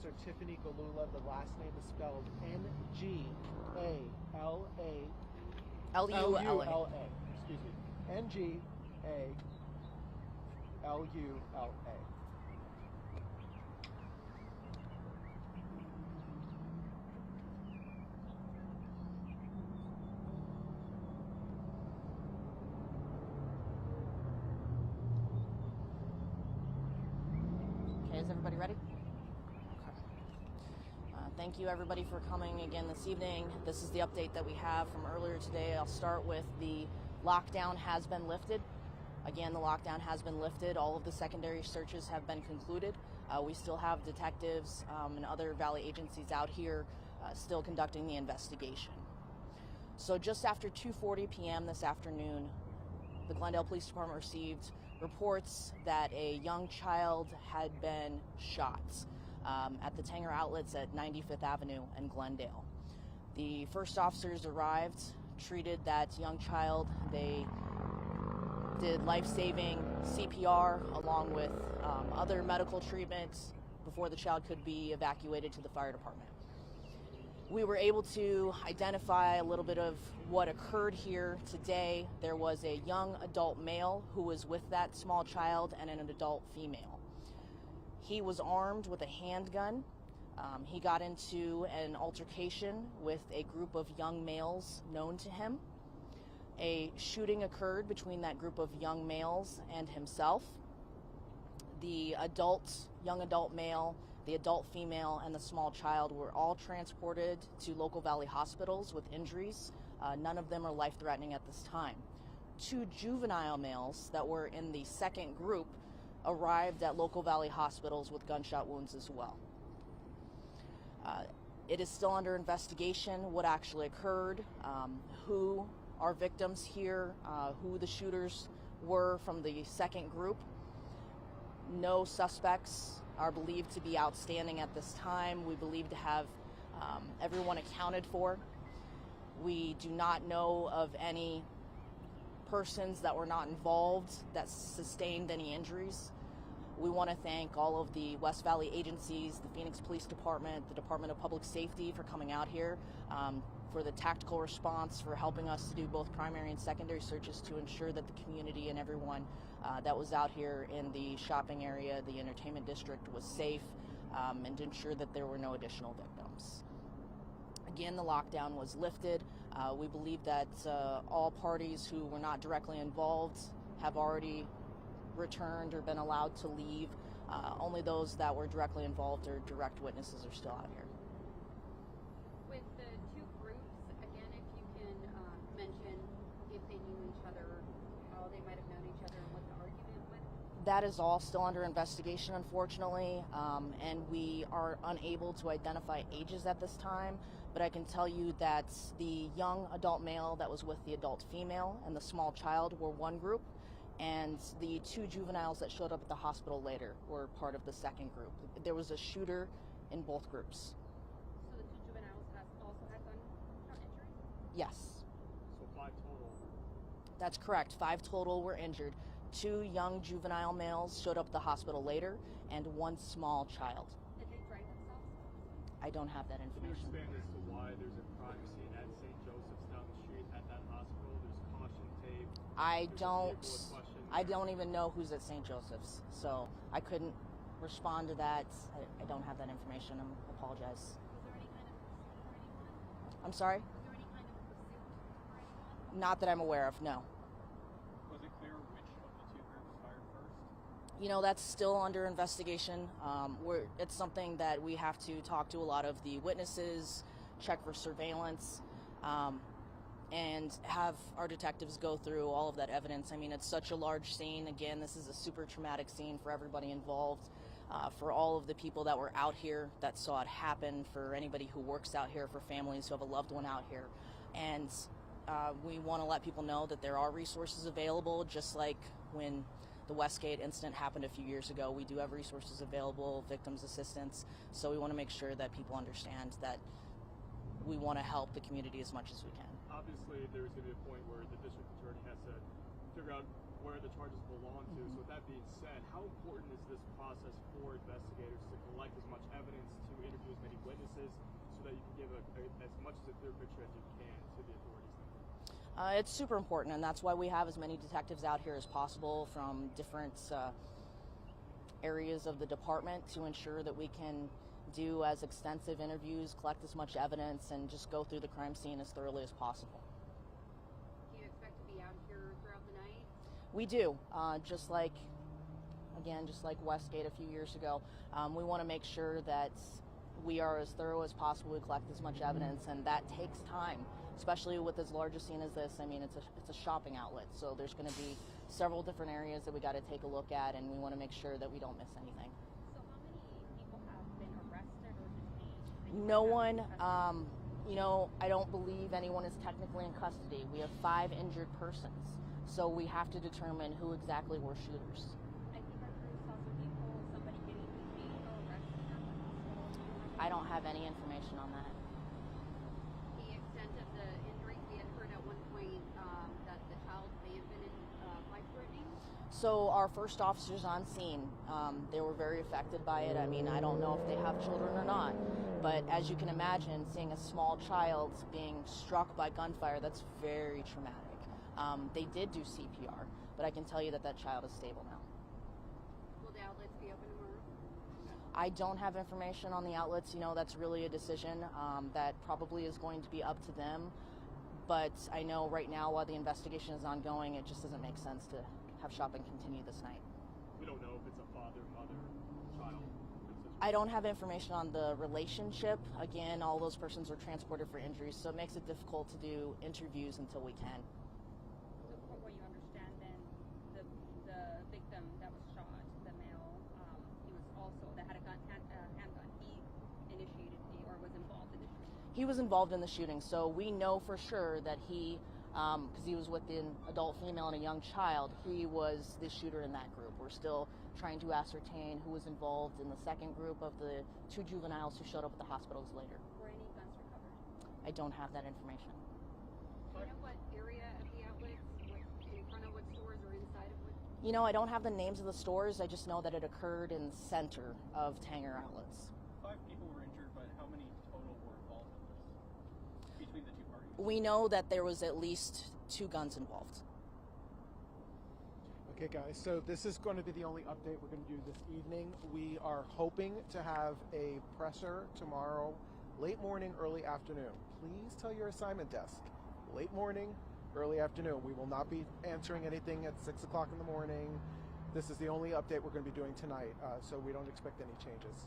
are Tiffany Galula. The last name is spelled Ngala. Lula. Excuse me. Ngala. Okay, is everybody ready? Thank you everybody for coming again this evening. This is the update that we have from earlier today. I'll start with the lockdown has been lifted. Again, the lockdown has been lifted. All of the secondary searches have been concluded. We still have detectives and other Valley agencies out here still conducting the investigation. So just after 2:40 p.m. this afternoon, the Glendale Police Department received reports that a young child had been shot at the Tanger Outlets at 95th Avenue in Glendale. The first officers arrived, treated that young child. They did life-saving CPR along with other medical treatments before the child could be evacuated to the fire department. We were able to identify a little bit of what occurred here today. There was a young adult male who was with that small child and an adult female. He was armed with a handgun. He got into an altercation with a group of young males known to him. A shooting occurred between that group of young males and himself. The young adult male, the adult female, and the small child were all transported to local Valley hospitals with injuries. None of them are life-threatening at this time. 2 juvenile males that were in the second group arrived at local Valley hospitals with gunshot wounds as well. It is still under investigation what actually occurred, who are victims here, who the shooters were from the second group. No suspects are believed to be outstanding at this time. We believe to have everyone accounted for. We do not know of any persons that were not involved that sustained any injuries. We want to thank all of the West Valley agencies, the Phoenix Police Department, the Department of Public Safety for coming out here, for the tactical response, for helping us to do both primary and secondary searches to ensure that the community and everyone that was out here in the shopping area, the entertainment district, was safe, and to ensure that there were no additional victims. Again, the lockdown was lifted. We believe that all parties who were not directly involved have already returned or been allowed to leave. Only those that were directly involved or direct witnesses are still out here. With the 2 groups, again, if you can mention if they knew each other, how they might have known each other, and what the argument was? That is all still under investigation, unfortunately, and we are unable to identify ages at this time, but I can tell you that the young adult male that was with the adult female and the small child were one group, and the 2 juveniles that showed up at the hospital later were part of the second group. There was a shooter in both groups. So the 2 juveniles also had gunshot injuries? Yes. So 5 total. That's correct. 5 total were injured. 2 young juvenile males showed up at the hospital later, and 1 small child. Did they drive themselves? I don't have that Can you information. expand as to why there's a crime scene at St. Joseph's down the street at that hospital? There's caution tape. I There's a don't vehicle with question. I don't even know who's at St. Joseph's, so I couldn't respond to that. I don't have that information. I apologize. Was there any kind of pursuit for anyone? I'm sorry? Was there any kind of pursuit for anyone? Not that I'm aware of, no. Was it clear which of the 2 groups fired first? You know, that's still under investigation. It's something that we have to talk to a lot of the witnesses, check for surveillance, and have our detectives go through all of that evidence. I mean, it's such a large scene. Again, this is a super traumatic scene for everybody involved, for all of the people that were out here that saw it happen, for anybody who works out here, for families who have a loved one out here. And we want to let people know that there are resources available, just like when the Westgate incident happened a few years ago. We do have resources available, victims assistance, so we want to make sure that people understand that we want to help the community as much as we can. Obviously, there's going to be a point where the district attorney has to figure out where the charges belong to. So with that being said, how important is this process for investigators to collect as much evidence, to interview as many witnesses, so that you can give as much as a clear picture as you can to the authorities? It's super important, and that's why we have as many detectives out here as possible from different areas of the department to ensure that we can do as extensive interviews, collect as much evidence, and just go through the crime scene as thoroughly as possible. Do you expect to be out here throughout the night? We do, just like Westgate a few years ago. We want to make sure that we are as thorough as possible. We collect as much evidence, and that takes time, especially with as large a scene as this. I mean, it's a shopping outlet, so there's going to be several different areas that we got to take a look at, and we want to make sure that we don't miss anything. So how many people have been arrested or detained? No one, I don't believe anyone is technically in custody. We have 5 injured persons, so we have to determine who exactly were shooters. I think our crew saw somebody getting detained or arrested at the hospital. I don't have any information on that. The extent of the injuries, we had heard at one point that the child may have been in life-threatening. So our first officers on scene, they were very affected by it. I mean, I don't know if they have children or not, but as you can imagine, seeing a small child being struck by gunfire, that's very traumatic. They did do CPR, but I can tell you that child is stable now. Will the outlets be open tomorrow? I don't have information on the outlets. That's really a decision that probably is going to be up to them. But I know right now, while the investigation is ongoing, it just doesn't make sense to have shopping continue this night. We don't know if it's a father, mother, child. I don't have information on the relationship. Again, all those persons were transported for injuries, so it makes it difficult to do interviews until we can. So from what you understand then, the victim that was shot, the male, he was also, that had a handgun, he initiated or was involved in the shooting? He was involved in the shooting, so we know for sure that he, because he was with an adult female and a young child, he was the shooter in that group. We're still trying to ascertain who was involved in the second group of the 2 juveniles who showed up at the hospitals later. Were any guns recovered? I don't have that information. Do you know what area of the outlets, in front of what stores or inside of what? I don't have the names of the stores. I just know that it occurred in the center of Tanger Outlets. 5 people were injured, but how many total were involved in this between the 2 parties? We know that there was at least 2 guns involved. Okay, guys, so this is going to be the only update we're going to do this evening. We are hoping to have a presser tomorrow, late morning, early afternoon. Please tell your assignment desk, late morning, early afternoon. We will not be answering anything at 6 o'clock in the morning. This is the only update we're going to be doing tonight, so we don't expect any changes.